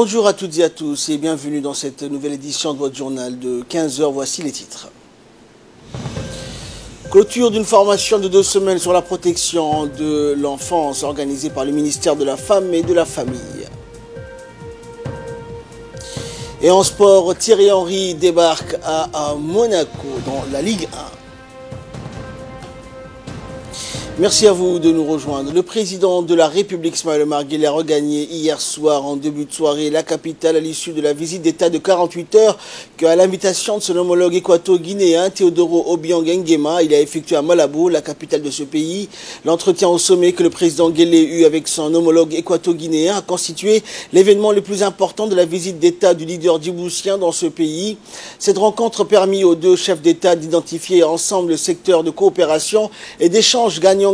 Bonjour à toutes et à tous et bienvenue dans cette nouvelle édition de votre journal de 15 heures. Voici les titres. Clôture d'une formation de 2 semaines sur la protection de l'enfance organisée par le ministère de la Femme et de la Famille. Et en sport, Thierry Henry débarque à Monaco dans la Ligue 1. Merci à vous de nous rejoindre. Le président de la République, Ismaël Omar Guelleh, a regagné hier soir en début de soirée la capitale à l'issue de la visite d'État de 48 heures qu'à l'invitation de son homologue équato-guinéen Teodoro Obiang Nguema, il a effectué à Malabo, la capitale de ce pays. L'entretien au sommet que le président Guelleh eut avec son homologue équato-guinéen a constitué l'événement le plus important de la visite d'État du leader djiboutien dans ce pays. Cette rencontre a permis aux deux chefs d'État d'identifier ensemble le secteur de coopération et d'échange gagnant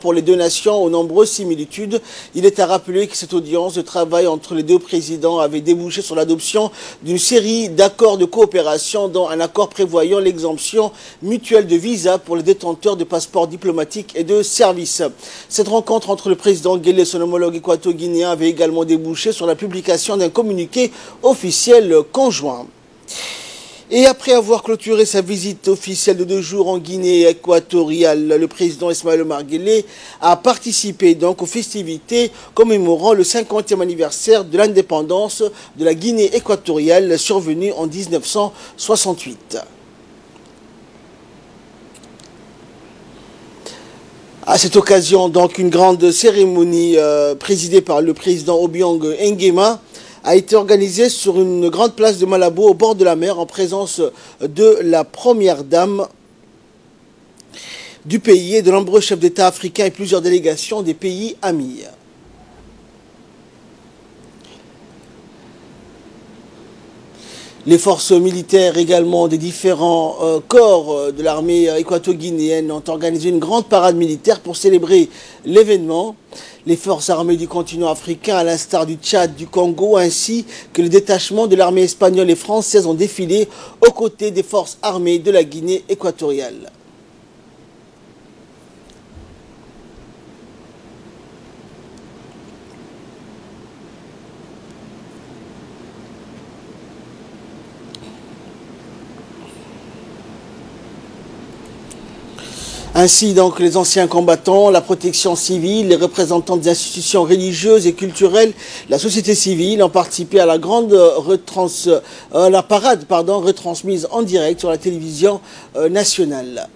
pour les deux nations aux nombreuses similitudes. Il est à rappeler que cette audience de travail entre les deux présidents avait débouché sur l'adoption d'une série d'accords de coopération, dont un accord prévoyant l'exemption mutuelle de visa pour les détenteurs de passeports diplomatiques et de services. Cette rencontre entre le président Guelleh et son homologue équato-guinéen avait également débouché sur la publication d'un communiqué officiel conjoint. Et après avoir clôturé sa visite officielle de 2 jours en Guinée équatoriale, le président Ismaël Omar Guelleh a participé donc aux festivités commémorant le 50e anniversaire de l'indépendance de la Guinée équatoriale survenue en 1968. À cette occasion, donc, une grande cérémonie présidée par le président Obiang Nguema a été organisée sur une grande place de Malabo au bord de la mer en présence de la première dame du pays et de nombreux chefs d'État africains et plusieurs délégations des pays amis. Les forces militaires également des différents corps de l'armée équato-guinéenne ont organisé une grande parade militaire pour célébrer l'événement. Les forces armées du continent africain, à l'instar du Tchad, du Congo, ainsi que le détachement de l'armée espagnole et française ont défilé aux côtés des forces armées de la Guinée équatoriale. Ainsi donc les anciens combattants, la protection civile, les représentants des institutions religieuses et culturelles, la société civile ont participé à la grande parade retransmise en direct sur la télévision nationale.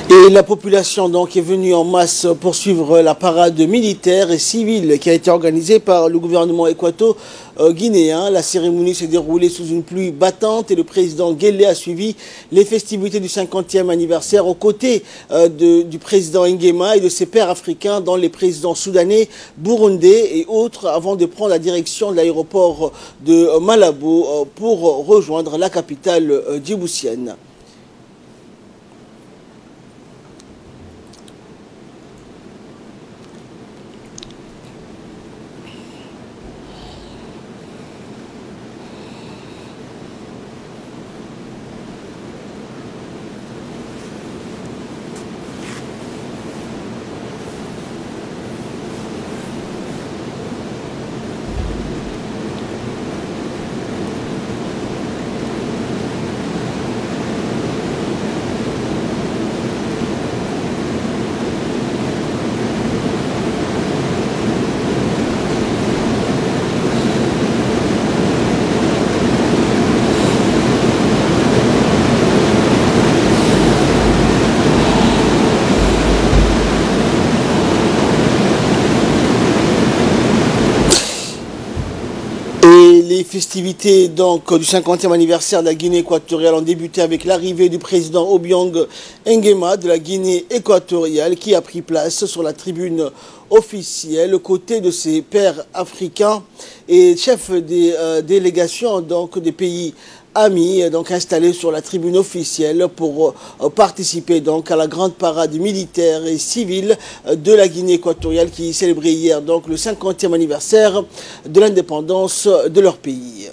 Et la population donc est venue en masse poursuivre la parade militaire et civile qui a été organisée par le gouvernement équato-guinéen. La cérémonie s'est déroulée sous une pluie battante et le président Guelleh a suivi les festivités du 50e anniversaire aux côtés du président Nguema et de ses pairs africains, dont les présidents soudanais, burundais et autres, avant de prendre la direction de l'aéroport de Malabo pour rejoindre la capitale djiboutienne. Les festivités donc, du 50e anniversaire de la Guinée équatoriale ont débuté avec l'arrivée du président Obiang Nguema de la Guinée équatoriale qui a pris place sur la tribune officielle aux côtés de ses pairs africains et chefs des délégations donc, des pays amis donc installés sur la tribune officielle pour participer donc à la grande parade militaire et civile de la Guinée équatoriale qui célébrait hier donc le 50e anniversaire de l'indépendance de leur pays.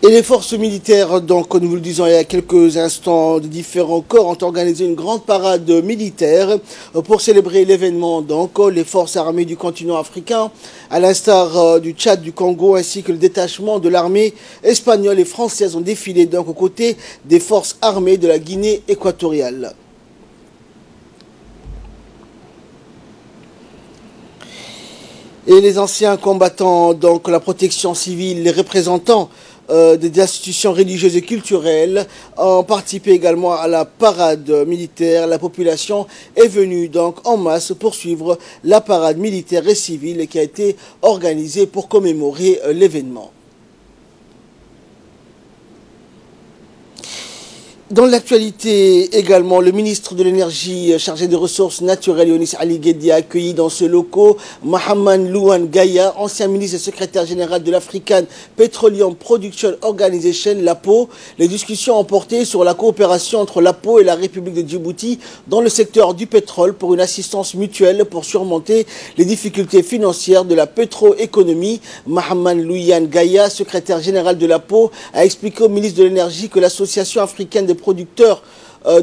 Et les forces militaires, donc, comme nous vous le disons il y a quelques instants, de différents corps ont organisé une grande parade militaire pour célébrer l'événement. Donc, les forces armées du continent africain, à l'instar du Tchad, du Congo, ainsi que le détachement de l'armée espagnole et française ont défilé donc aux côtés des forces armées de la Guinée équatoriale. Et les anciens combattants, donc la protection civile, les représentants des institutions religieuses et culturelles ont participé également à la parade militaire. La population est venue donc en masse poursuivre la parade militaire et civile qui a été organisée pour commémorer l'événement. Dans l'actualité également, le ministre de l'énergie chargé des ressources naturelles, Yonis Ali Guedi, a accueilli dans ce locaux Mohamed Louane Gaya, ancien ministre et secrétaire général de l'African Petroleum Production Organization, l'APO. Les discussions ont porté sur la coopération entre l'APO et la République de Djibouti dans le secteur du pétrole pour une assistance mutuelle pour surmonter les difficultés financières de la pétroéconomie. Mohamed Louane Gaya, secrétaire général de l'APO, a expliqué au ministre de l'énergie que l'association africaine des producteurs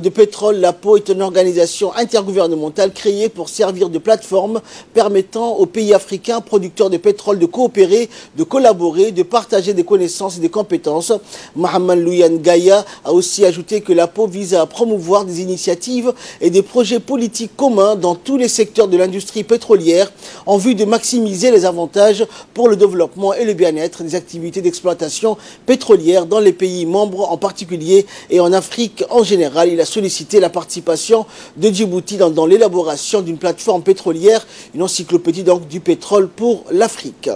de pétrole, l'APO, est une organisation intergouvernementale créée pour servir de plateforme permettant aux pays africains producteurs de pétrole de coopérer, de collaborer, de partager des connaissances et des compétences. Mohamed Louane Gaya a aussi ajouté que l'APO vise à promouvoir des initiatives et des projets politiques communs dans tous les secteurs de l'industrie pétrolière en vue de maximiser les avantages pour le développement et le bien-être des activités d'exploitation pétrolière dans les pays membres en particulier et en Afrique en général. Il a sollicité la participation de Djibouti dans l'élaboration d'une plateforme pétrolière, une encyclopédie donc du pétrole pour l'Afrique.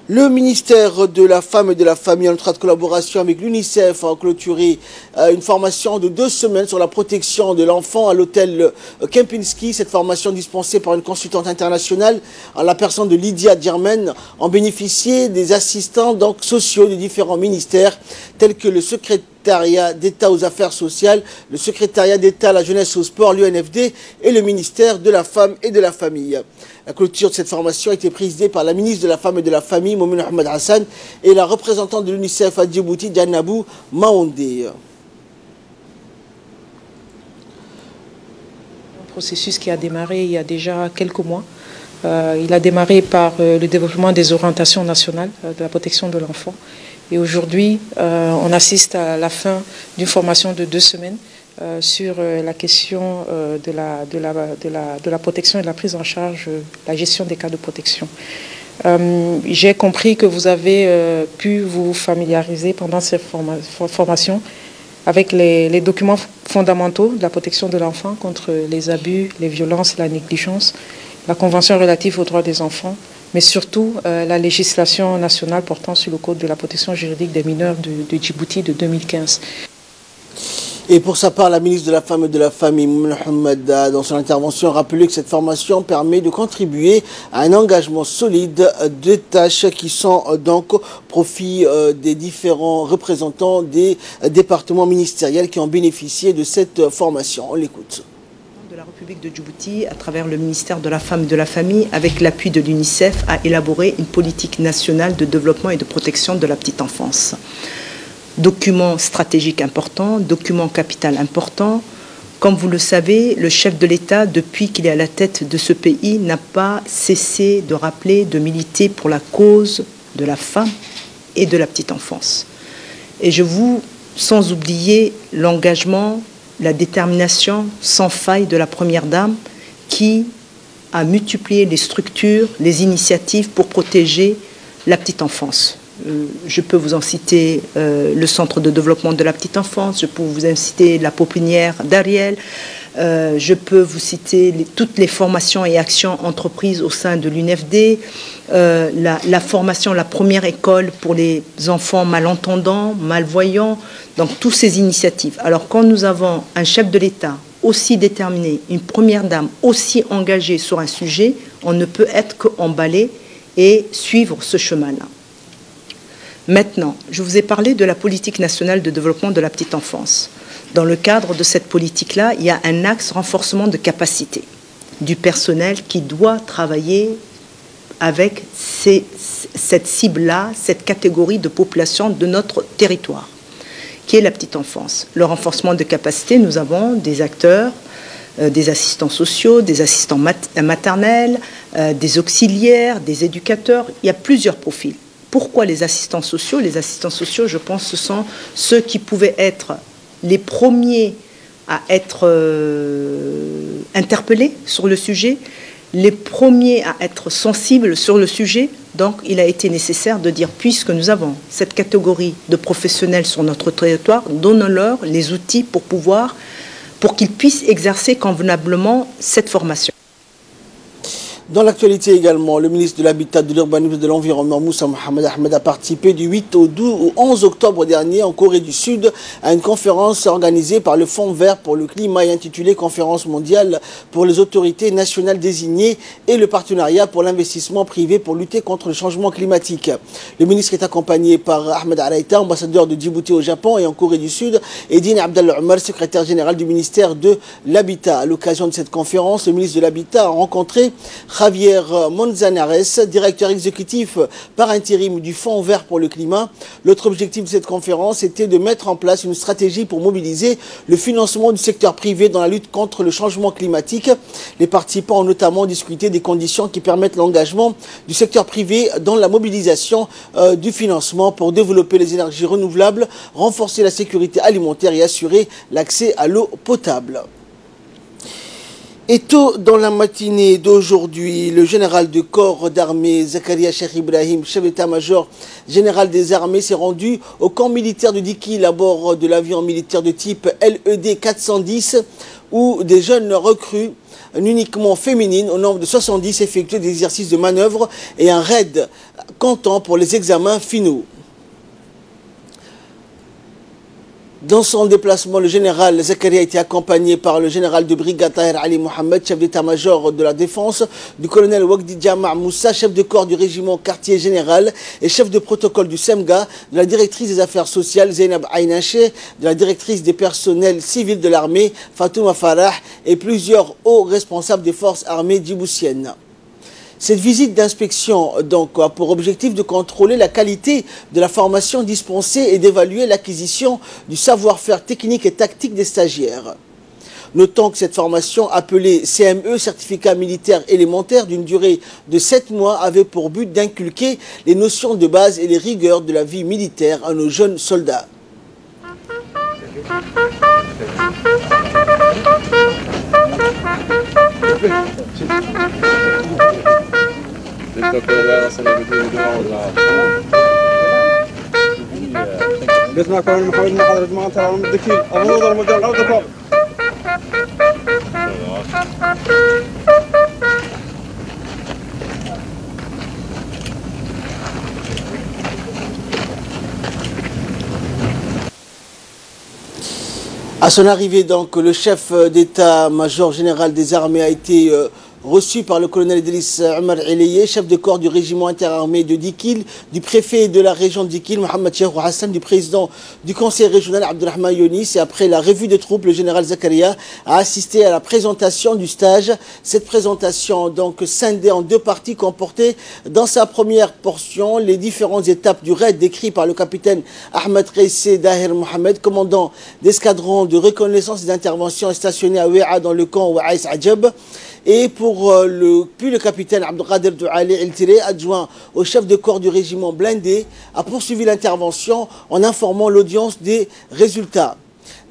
Le ministère de la Femme et de la Famille, en étroite collaboration avec l'UNICEF, a clôturé une formation de 2 semaines sur la protection de l'enfant à l'hôtel Kempinski. Cette formation dispensée par une consultante internationale en la personne de Lydia Djermen en bénéficié des assistants donc, sociaux des différents ministères tels que le secrétariat d'État aux affaires sociales, le secrétariat d'État à la jeunesse et au sport, l'UNFD et le ministère de la Femme et de la Famille. La clôture de cette formation a été présidée par la ministre de la Femme et de la Famille, Momin Ahmed Hassan, et la représentante de l'UNICEF à Djibouti, Dianabou Maondé. Un processus qui a démarré il y a déjà quelques mois. Il a démarré par le développement des orientations nationales de la protection de l'enfant. Et aujourd'hui, on assiste à la fin d'une formation de 2 semaines sur la question de la protection et de la prise en charge, la gestion des cas de protection. J'ai compris que vous avez pu vous familiariser pendant cette formation avec les documents fondamentaux de la protection de l'enfant contre les abus, les violences et la négligence, la Convention relative aux droits des enfants, mais surtout la législation nationale portant sur le Code de la protection juridique des mineurs de Djibouti de 2015. Et pour sa part, la ministre de la Femme et de la Famille, Mohamed, dans son intervention, a rappelé que cette formation permet de contribuer à un engagement solide des tâches qui sont donc au profit des différents représentants des départements ministériels qui ont bénéficié de cette formation. On l'écoute. De la République de Djibouti, à travers le ministère de la Femme et de la Famille, avec l'appui de l'UNICEF, a élaboré une politique nationale de développement et de protection de la petite enfance. Document stratégique important, document capital important. Comme vous le savez, le chef de l'État, depuis qu'il est à la tête de ce pays, n'a pas cessé de rappeler, de militer pour la cause de la femme et de la petite enfance. Et sans oublier l'engagement, la détermination sans faille de la Première Dame qui a multiplié les structures, les initiatives pour protéger la petite enfance. Je peux vous en citer le Centre de développement de la petite enfance, je peux vous en citer la Pépinière d'Ariel, Je peux vous citer toutes les formations et actions entreprises au sein de l'UNFD, la formation, la première école pour les enfants malentendants, malvoyants, donc toutes ces initiatives. Alors quand nous avons un chef de l'État aussi déterminé, une première dame aussi engagée sur un sujet, on ne peut être qu'emballé et suivre ce chemin-là. Maintenant, je vous ai parlé de la politique nationale de développement de la petite enfance. Dans le cadre de cette politique-là, il y a un axe renforcement de capacité du personnel qui doit travailler avec cette cible-là, cette catégorie de population de notre territoire, qui est la petite enfance. Le renforcement de capacité, nous avons des acteurs, des assistants sociaux, des assistants maternels, des auxiliaires, des éducateurs. Il y a plusieurs profils. Pourquoi les assistants sociaux? Les assistants sociaux, je pense, ce sont ceux qui pouvaient être les premiers à être interpellés sur le sujet, les premiers à être sensibles sur le sujet. Donc, il a été nécessaire de dire, puisque nous avons cette catégorie de professionnels sur notre territoire, donnons-leur les outils pour qu'ils puissent exercer convenablement cette formation. Dans l'actualité également, le ministre de l'Habitat, de l'Urbanisme et de l'Environnement, Moussa Mohamed Ahmed, a participé du 8 au 11 octobre dernier en Corée du Sud à une conférence organisée par le Fonds vert pour le climat et intitulée Conférence mondiale pour les autorités nationales désignées et le partenariat pour l'investissement privé pour lutter contre le changement climatique. Le ministre est accompagné par Ahmed Araïta, ambassadeur de Djibouti au Japon et en Corée du Sud, et Dine Abdallah Omar, secrétaire général du ministère de l'Habitat. À l'occasion de cette conférence, le ministre de l'Habitat a rencontré Javier Manzanares, directeur exécutif par intérim du Fonds vert pour le climat. L'autre objectif de cette conférence était de mettre en place une stratégie pour mobiliser le financement du secteur privé dans la lutte contre le changement climatique. Les participants ont notamment discuté des conditions qui permettent l'engagement du secteur privé dans la mobilisation du financement pour développer les énergies renouvelables, renforcer la sécurité alimentaire et assurer l'accès à l'eau potable. Et tôt dans la matinée d'aujourd'hui, le général de corps d'armée Zakaria Cheikh Ibrahim, chef d'état-major général des armées, s'est rendu au camp militaire de Dikil à bord de l'avion militaire de type LED 410 où des jeunes recrues uniquement féminines au nombre de 70 effectuaient des exercices de manœuvre et un raid comptant pour les examens finaux. Dans son déplacement, le général Zakaria a été accompagné par le général de brigade Tahir Ali Mohamed, chef d'état-major de la défense, du colonel Wagdi Djama Moussa, chef de corps du régiment quartier général et chef de protocole du SEMGA, de la directrice des affaires sociales Zainab Aïnache, de la directrice des personnels civils de l'armée Fatouma Farah et plusieurs hauts responsables des forces armées djiboutiennes. Cette visite d'inspection donc a pour objectif de contrôler la qualité de la formation dispensée et d'évaluer l'acquisition du savoir-faire technique et tactique des stagiaires. Notons que cette formation, appelée CME, certificat militaire élémentaire d'une durée de 7 mois, avait pour but d'inculquer les notions de base et les rigueurs de la vie militaire à nos jeunes soldats. À son arrivée, donc, le chef d'état-major général des armées a été reçu par le colonel Idriss Omar Eleye, chef de corps du régiment interarmé de Dikil, du préfet de la région de Dikil, Mohamed Cheikh Hassan, du président du conseil régional Abdelrahman Younis. Et après la revue des troupes, le général Zakaria a assisté à la présentation du stage. Cette présentation, donc scindée en deux parties, comportait dans sa première portion les différentes étapes du raid décrit par le capitaine Ahmed Reissé Dahir Mohamed, commandant d'escadron de reconnaissance et d'intervention stationné à Ouéa dans le camp Ouaïs Adjab. Et puis le capitaine Abdelkader Douali El-Tiré, adjoint au chef de corps du régiment blindé, a poursuivi l'intervention en informant l'audience des résultats.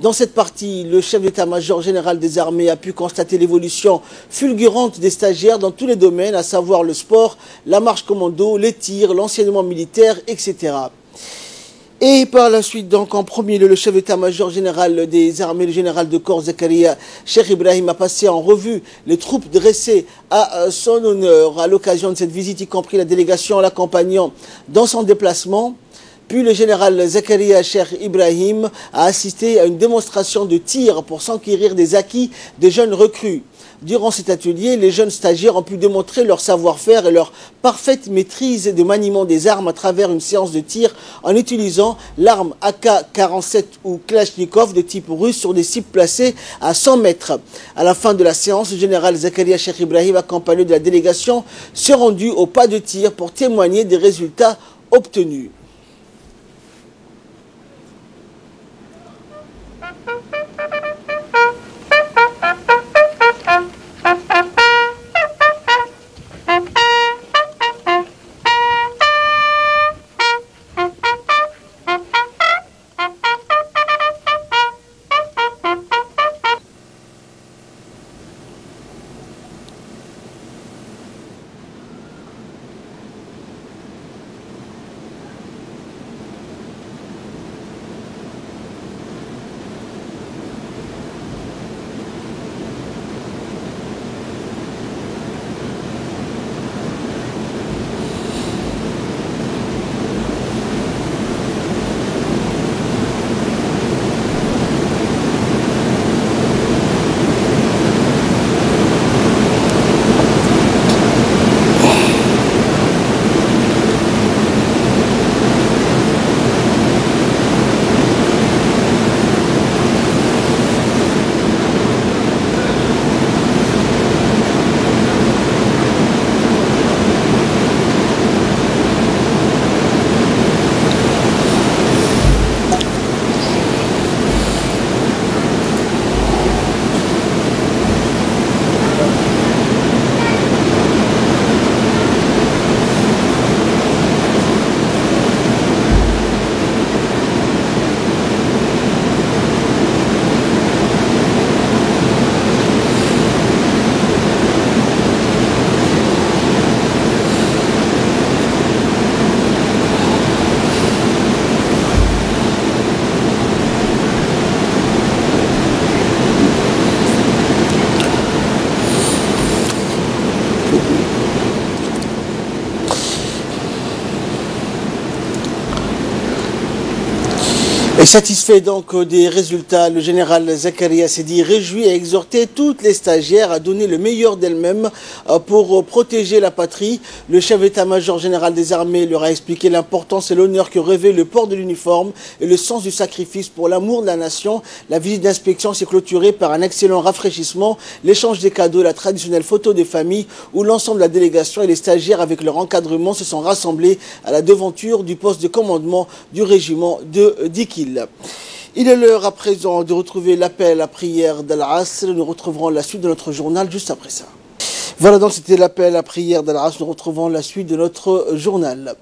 Dans cette partie, le chef d'état-major général des armées a pu constater l'évolution fulgurante des stagiaires dans tous les domaines, à savoir le sport, la marche commando, les tirs, l'enseignement militaire, etc. Et par la suite, donc, en premier lieu, le chef d'état-major général des armées, le général de corps Zakaria Cheikh Ibrahim, a passé en revue les troupes dressées à son honneur à l'occasion de cette visite, y compris la délégation l'accompagnant dans son déplacement. Puis le général Zakaria Cheikh Ibrahim a assisté à une démonstration de tir pour s'enquérir des acquis des jeunes recrues. Durant cet atelier, les jeunes stagiaires ont pu démontrer leur savoir-faire et leur parfaite maîtrise de maniement des armes à travers une séance de tir en utilisant l'arme AK-47 ou Kalachnikov de type russe sur des cibles placées à 100 mètres. À la fin de la séance, le général Zakaria Cheikh Ibrahim, accompagné de la délégation, s'est rendu au pas de tir pour témoigner des résultats obtenus. Et satisfait donc des résultats, le général Zakaria s'est dit réjoui et a exhorté toutes les stagiaires à donner le meilleur d'elles-mêmes pour protéger la patrie. Le chef d'état-major général des armées leur a expliqué l'importance et l'honneur que revêt le port de l'uniforme et le sens du sacrifice pour l'amour de la nation. La visite d'inspection s'est clôturée par un excellent rafraîchissement, l'échange des cadeaux, la traditionnelle photo des familles où l'ensemble de la délégation et les stagiaires avec leur encadrement se sont rassemblés à la devanture du poste de commandement du régiment de Dikil. Il est l'heure à présent de retrouver l'appel à prière d'Al-Asr. Nous retrouverons la suite de notre journal juste après ça. Voilà donc c'était l'appel à prière d'Al-Asr. Nous retrouvons la suite de notre journal.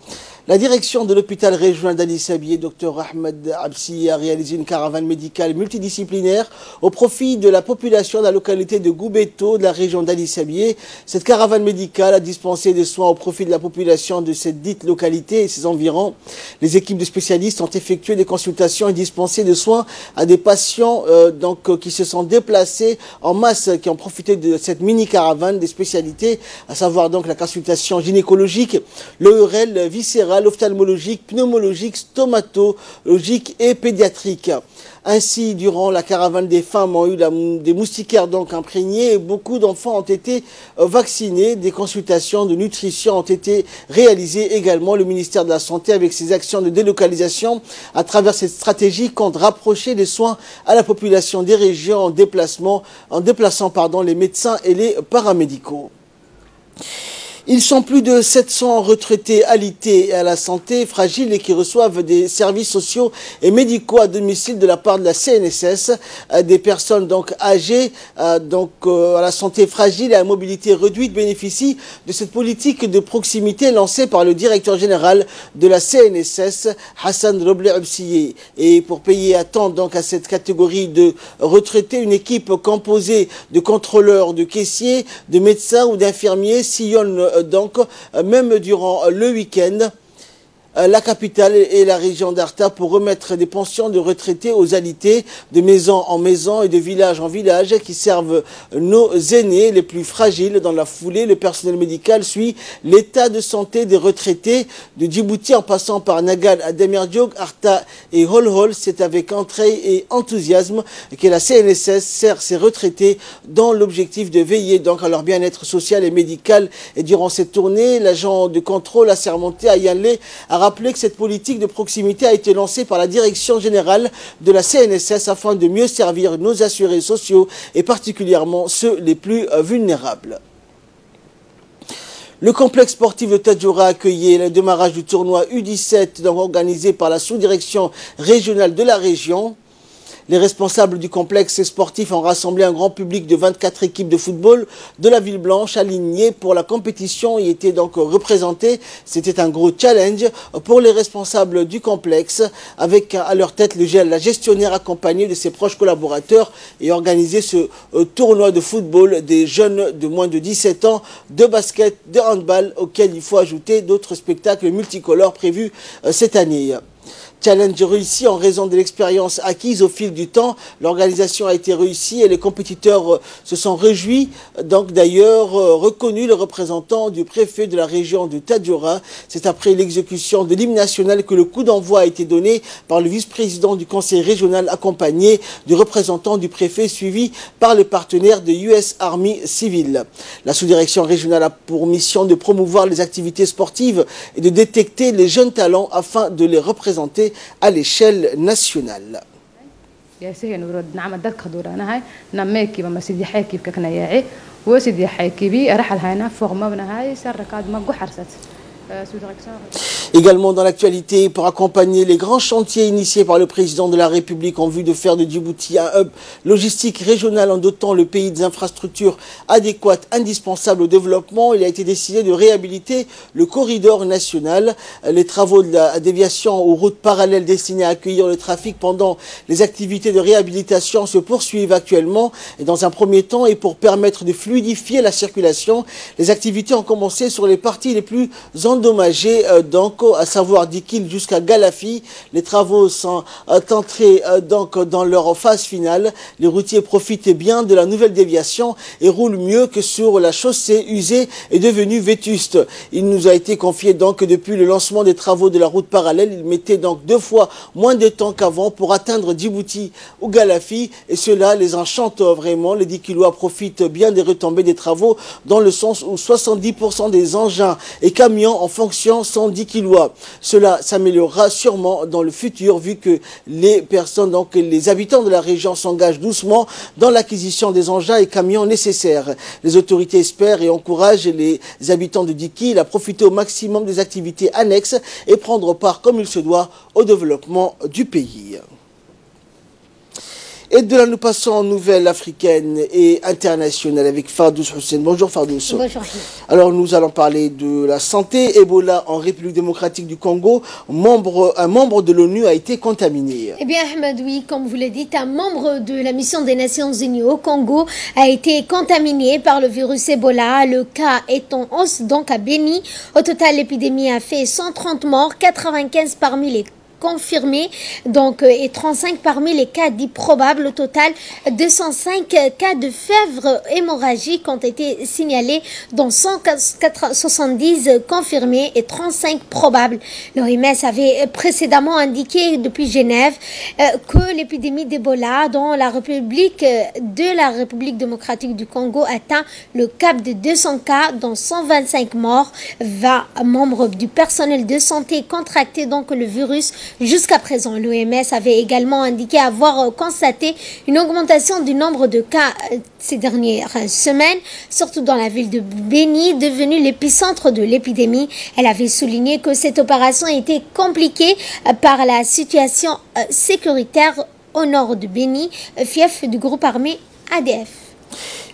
La direction de l'hôpital régional d'Ali Sabié, Dr Ahmed Absi, a réalisé une caravane médicale multidisciplinaire au profit de la population de la localité de Goubeto, de la région d'Ali Sabié. Cette caravane médicale a dispensé des soins au profit de la population de cette dite localité et ses environs. Les équipes de spécialistes ont effectué des consultations et dispensé des soins à des patients qui se sont déplacés en masse, qui ont profité de cette mini-caravane des spécialités, à savoir donc la consultation gynécologique, l'ORL, viscérale, ophtalmologique, pneumologique, stomatologique et pédiatrique. Ainsi, durant la caravane, des femmes ont eu des moustiquaires donc imprégnés et beaucoup d'enfants ont été vaccinés. Des consultations de nutrition ont été réalisées également. Le ministère de la Santé, avec ses actions de délocalisation, à travers cette stratégie, compte rapprocher les soins à la population des régions en déplaçant les médecins et les paramédicaux. Ils sont plus de 700 retraités alités et à la santé fragile et qui reçoivent des services sociaux et médicaux à domicile de la part de la CNSS. Des personnes donc âgées, à la santé fragile et à la mobilité réduite bénéficient de cette politique de proximité lancée par le directeur général de la CNSS, Hassan Roble Absiye. Et pour payer à temps donc à cette catégorie de retraités, une équipe composée de contrôleurs, de caissiers, de médecins ou d'infirmiers sillonne donc même durant le week-end. la capitale et la région d'Arta pour remettre des pensions de retraités aux alités de maison en maison et de village en village qui servent nos aînés les plus fragiles. Dans la foulée, le personnel médical suit l'état de santé des retraités de Djibouti en passant par Nagal, Demerdiog, Arta et Holhol. C'est avec entrain et enthousiasme que la CNSS sert ses retraités dans l'objectif de veiller donc à leur bien-être social et médical. Et durant cette tournée, l'agent de contrôle assermenté à Yanlé a rappelé que cette politique de proximité a été lancée par la direction générale de la CNSS afin de mieux servir nos assurés sociaux et particulièrement ceux les plus vulnérables. Le complexe sportif de Tadjoura a accueilli le démarrage du tournoi U17 organisé par la sous-direction régionale de la région. Les responsables du complexe sportif ont rassemblé un grand public de 24 équipes de football de la Ville Blanche alignées pour la compétition et étaient donc représentées. C'était un gros challenge pour les responsables du complexe avec à leur tête la gestionnaire accompagnée de ses proches collaborateurs et organisé ce tournoi de football des jeunes de moins de 17 ans, de basket, de handball auquel il faut ajouter d'autres spectacles multicolores prévus cette année. Challenge réussi en raison de l'expérience acquise au fil du temps. L'organisation a été réussie et les compétiteurs se sont réjouis. Donc d'ailleurs reconnu le représentant du préfet de la région de Tadjoura. C'est après l'exécution de l'hymne national que le coup d'envoi a été donné par le vice-président du conseil régional accompagné du représentant du préfet suivi par les partenaires de US Army Civil. La sous-direction régionale a pour mission de promouvoir les activités sportives et de détecter les jeunes talents afin de les représenter à l'échelle nationale. Également dans l'actualité, pour accompagner les grands chantiers initiés par le président de la République en vue de faire de Djibouti un hub logistique régional en dotant le pays des infrastructures adéquates indispensables au développement, il a été décidé de réhabiliter le corridor national. Les travaux de la déviation aux routes parallèles destinées à accueillir le trafic pendant les activités de réhabilitation se poursuivent actuellement. Et dans un premier temps, et pour permettre de fluidifier la circulation, les activités ont commencé sur les parties les plus endommagées, donc à savoir d'Ikil jusqu'à Galafi. Les travaux sont entrés donc dans leur phase finale. Les routiers profitent bien de la nouvelle déviation et roulent mieux que sur la chaussée usée et devenue vétuste. Il nous a été confié donc que depuis le lancement des travaux de la route parallèle, il mettait donc 2 fois moins de temps qu'avant pour atteindre Djibouti ou Galafi et cela les enchante vraiment. Les 10 kilos profitent bien des retombées des travaux dans le sens où 70% des engins et camions en fonction sont 10 kilos. Cela s'améliorera sûrement dans le futur vu que les personnes, donc les habitants de la région s'engagent doucement dans l'acquisition des engins et camions nécessaires. Les autorités espèrent et encouragent les habitants de Dikil à profiter au maximum des activités annexes et prendre part comme il se doit au développement du pays. Et de là, nous passons en nouvelles africaines et internationales avec Fardous Hussein. Bonjour Fardous. Bonjour. Alors nous allons parler de la santé. Ebola en République démocratique du Congo. Un membre de l'ONU a été contaminé. Eh bien Ahmed, oui, comme vous l'avez dit, un membre de la mission des Nations Unies au Congo a été contaminé par le virus Ebola. Le cas est en hausse donc à Beni. Au total, l'épidémie a fait 130 morts, 95 parmi les confirmés, donc, et 35 parmi les cas dits probables. Au total, 205 cas de fièvre hémorragique ont été signalés, dont 170 confirmés et 35 probables. L'OMS avait précédemment indiqué depuis Genève que l'épidémie d'Ebola dans la République démocratique du Congo atteint le cap de 200 cas, dont 125 morts. 20 membres du personnel de santé contracté donc le virus. Jusqu'à présent, l'OMS avait également indiqué avoir constaté une augmentation du nombre de cas ces dernières semaines, surtout dans la ville de Beni, devenue l'épicentre de l'épidémie. Elle avait souligné que cette opération était compliquée par la situation sécuritaire au nord de Beni, fief du groupe armé ADF.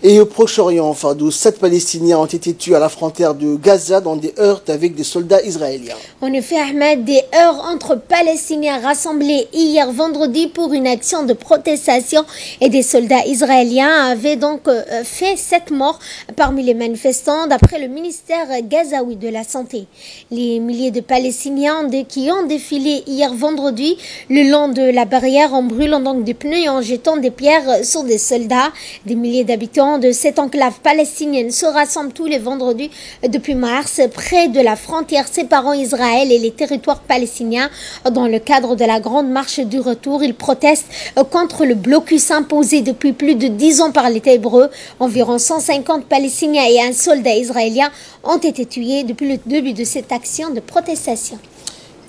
Et au Proche-Orient, Fardous, 7 Palestiniens ont été tués à la frontière de Gaza dans des heurts avec des soldats israéliens. En effet, Ahmed, des heurts entre Palestiniens rassemblés hier vendredi pour une action de protestation et des soldats israéliens avaient donc fait 7 morts parmi les manifestants d'après le ministère gazaoui de la Santé. Les milliers de Palestiniens qui ont défilé hier vendredi le long de la barrière en brûlant donc des pneus et en jetant des pierres sur des soldats. Des milliers d'habitants de cette enclave palestinienne se rassemblent tous les vendredis depuis mars près de la frontière séparant Israël et les territoires palestiniens. Dans le cadre de la grande marche du retour, ils protestent contre le blocus imposé depuis plus de 10 ans par l'État hébreu. Environ 150 Palestiniens et un soldat israélien ont été tués depuis le début de cette action de protestation.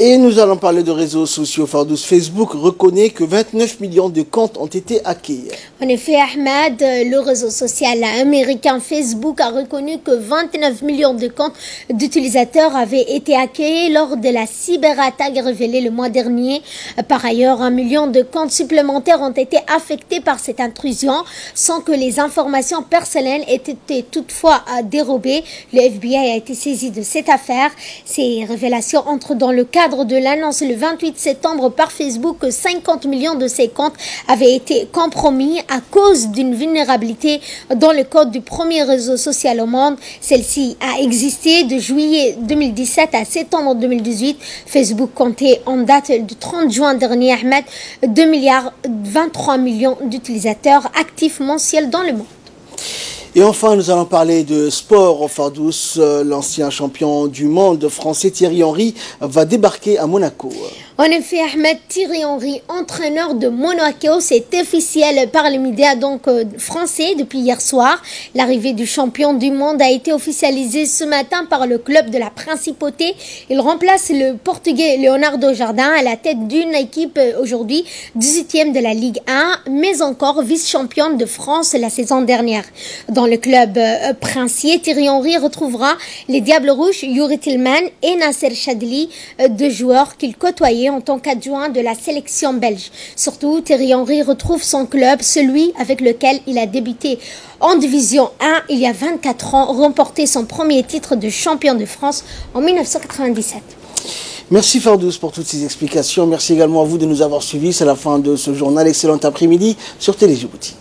Et nous allons parler de réseaux sociaux. Fardous, Facebook reconnaît que 29 millions de comptes ont été hackés. En effet, Ahmed, le réseau social américain Facebook a reconnu que 29 millions de comptes d'utilisateurs avaient été hackés lors de la cyberattaque révélée le mois dernier. Par ailleurs, 1 million de comptes supplémentaires ont été affectés par cette intrusion sans que les informations personnelles aient été toutefois dérobées. Le FBI a été saisi de cette affaire. Ces révélations entrent dans le cadre de l'annonce le 28 septembre par Facebook que 50 millions de ces comptes avaient été compromis à cause d'une vulnérabilité dans le code du premier réseau social au monde. Celle-ci a existé de juillet 2017 à septembre 2018. Facebook comptait en date du 30 juin dernier, Ahmed, 2,23 milliards d'utilisateurs actifs mensuels dans le monde. Et enfin, nous allons parler de sport au Fardous. L'ancien champion du monde français Thierry Henry va débarquer à Monaco. En effet, Ahmed, Thierry Henry, entraîneur de Monaco, c'est officiel par les médias français depuis hier soir. L'arrivée du champion du monde a été officialisée ce matin par le club de la Principauté. Il remplace le Portugais Leonardo Jardim à la tête d'une équipe aujourd'hui 18e de la Ligue 1, mais encore vice-championne de France la saison dernière. Dans le club princier, Thierry Henry retrouvera les Diables Rouges, Youri Tillman et Nasser Chadli, deux joueurs qu'il côtoyait en tant qu'adjoint de la sélection belge. Surtout, Thierry Henry retrouve son club, celui avec lequel il a débuté en Division 1 il y a 24 ans, remporté son premier titre de champion de France en 1997. Merci Fardous pour toutes ces explications. Merci également à vous de nous avoir suivis. C'est la fin de ce journal. Excellent après-midi sur Télé Djibouti.